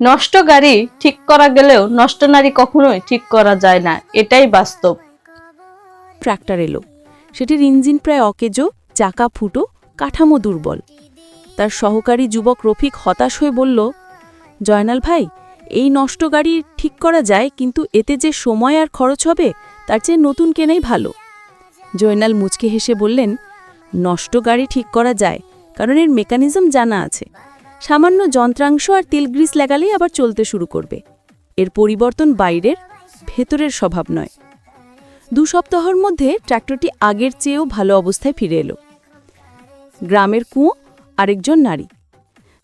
নষ্ট গাড়ি ঠিক করা গেলেও নষ্ট নারী কখনোই ঠিক করা যায় না, এটাই বাস্তব। ট্রাক্টর এলো। সেটির ইঞ্জিন প্রায় অকেজো, চাকা ফুটো, কাঠামো দুর্বল। তার সহকারী যুবক রফিক হতাশ হয়ে বলল, জয়নাল ভাই, এই নষ্ট গাড়ি ঠিক করা যায়, কিন্তু এতে যে সময় আর খরচ হবে তার চেয়ে নতুন কেনাই ভালো। জয়নাল মুচকে হেসে বললেন, নষ্ট গাড়ি ঠিক করা যায়, কারণ এর মেকানিজম জানা আছে। সামান্য যন্ত্রাংশ আর তেল গ্রিস লাগালেই আবার চলতে শুরু করবে। এর পরিবর্তন বাইরের, ভেতরের স্বভাব নয়। 2 সপ্তাহের মধ্যে ট্রাক্টরটি আগের চেয়েও ভালো অবস্থায় ফিরে এলো। গ্রামের কুয়ো, আরেকজন নারী।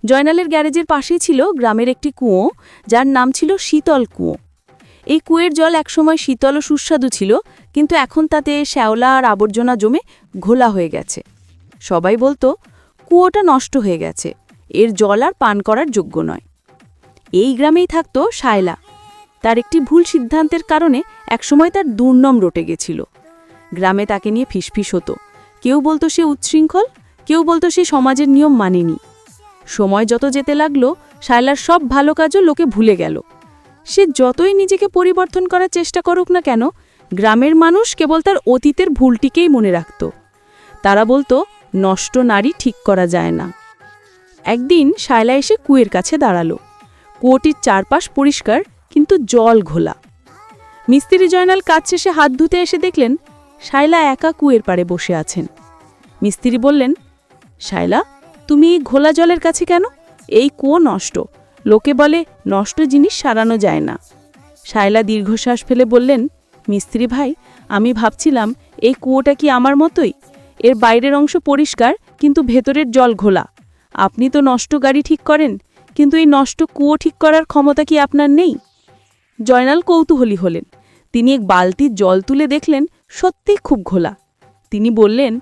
জয়নালের গ্যারেজের পাশেই ছিল গ্রামের একটি কুয়ো, যার নাম ছিল শীতল কুয়ো। এই কুয়োর জল একসময় শীতল ও সুস্বাদু ছিল, কিন্তু এখন তাতে শ্যাওলা আর আবর্জনা জমে ঘোলা হয়ে গেছে। সবাই বলতো, কুয়োটা নষ্ট হয়ে গেছে, এর জল আর পান করার যোগ্য নয়। এই গ্রামেই থাকত শায়লা। তার একটি ভুল সিদ্ধান্তের কারণে একসময় তার দুর্নাম রটে গেছিল। গ্রামে তাকে নিয়ে ফিসফিস হতো। কেউ বলতো সে উচ্ছৃঙ্খল, কেউ বলতো সে সমাজের নিয়ম মানেনি। সময় যত যেতে লাগলো, শায়লার সব ভালো কাজও লোকে ভুলে গেল। সে যতই নিজেকে পরিবর্তন করার চেষ্টা করুক না কেন, গ্রামের মানুষ কেবল তার অতীতের ভুলটিকেই মনে রাখত। তারা বলতো, নষ্ট নারী ঠিক করা যায় না। একদিন শায়লা এসে কুয়োর কাছে দাঁড়ালো। কুয়োটির চারপাশ পরিষ্কার, কিন্তু জল ঘোলা। মিস্ত্রি জয়নাল কাজ শেষে হাত ধুতে এসে দেখলেন শায়লা একা কুয়োর পাড়ে বসে আছেন। মিস্ত্রি বললেন, শায়লা, তুমি এই ঘোলা জলের কাছে কেন? এই কুয়ো নষ্ট, লোকে বলে নষ্ট জিনিস সারানো যায় না। শায়লা দীর্ঘশ্বাস ফেলে বললেন, মিস্ত্রি ভাই, আমি ভাবছিলাম এই কুয়োটা কি আমার মতোই? এর বাইরের অংশ পরিষ্কার, কিন্তু ভেতরের জল ঘোলা। আপনি তো নষ্ট গাড়ি ঠিক করেন, কিন্তু এই নষ্ট কুয়ো ঠিক করার ক্ষমতা কি আপনার নেই? জয়নাল কৌতূহলী হলেন। তিনি এক বালতির জল তুলে দেখলেন সত্যিই খুব ঘোলা। তিনি বললেন,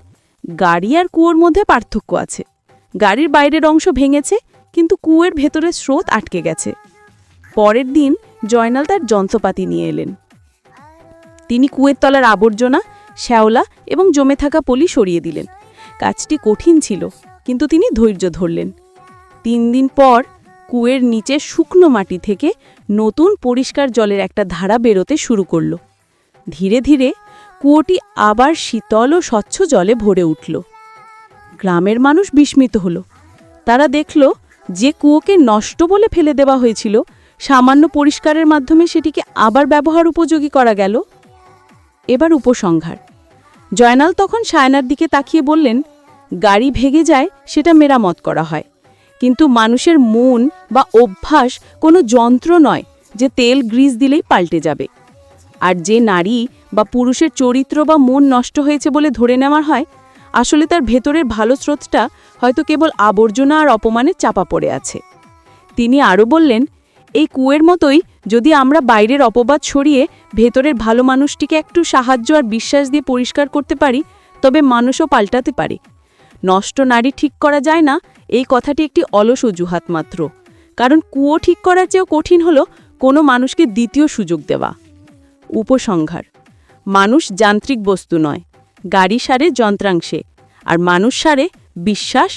গাড়ি আর কুয়োর মধ্যে পার্থক্য আছে। গাড়ির বাইরের অংশ ভেঙেছে, কিন্তু কুয়োর ভেতরের স্রোত আটকে গেছে। পরের দিন জয়নাল তার যন্ত্রপাতি নিয়ে এলেন। তিনি কুয়োর তলার আবর্জনা, শ্যাওলা এবং জমে থাকা পলি সরিয়ে দিলেন। কাজটি কঠিন ছিল, কিন্তু তিনি ধৈর্য ধরলেন। 3 দিন পর কুয়োর নিচে শুকনো মাটি থেকে নতুন পরিষ্কার জলের একটা ধারা বেরোতে শুরু করল। ধীরে ধীরে কুয়োটি আবার শীতল ও স্বচ্ছ জলে ভরে উঠল। গ্রামের মানুষ বিস্মিত হল। তারা দেখল, যে কুয়োকে নষ্ট বলে ফেলে দেওয়া হয়েছিল, সামান্য পরিষ্কারের মাধ্যমে সেটিকে আবার ব্যবহার উপযোগী করা গেল। এবার উপসংহার। জয়নাল তখন শায়নার দিকে তাকিয়ে বললেন, গাড়ি ভেঙে যায়, সেটা মেরামত করা হয়, কিন্তু মানুষের মন বা অভ্যাস কোনো যন্ত্র নয় যে তেল গ্রিস দিলেই পাল্টে যাবে। আর যে নারী বা পুরুষের চরিত্র বা মন নষ্ট হয়েছে বলে ধরে নেওয়া হয়, আসলে তার ভেতরের ভালো স্রোতটা হয়তো কেবল আবর্জনা আর অপমানে চাপা পড়ে আছে। তিনি আরও বললেন, এই কুয়োর মতোই যদি আমরা বাইরের অপবাদ সরিয়ে ভেতরের ভালো মানুষটিকে একটু সাহায্য আর বিশ্বাস দিয়ে পরিষ্কার করতে পারি, তবে মানুষও পাল্টাতে পারে। নষ্ট নারী ঠিক করা যায় না, এই কথাটি একটি অলস অজুহাত মাত্র। কারণ কুয়ো ঠিক করার চেয়েও কঠিন হলো কোনো মানুষকে দ্বিতীয় সুযোগ দেওয়া। উপসংহার। মানুষ যান্ত্রিক বস্তু নয়, গাড়ি সারে যন্ত্রাংশে, আর মানুষ সারে বিশ্বাস,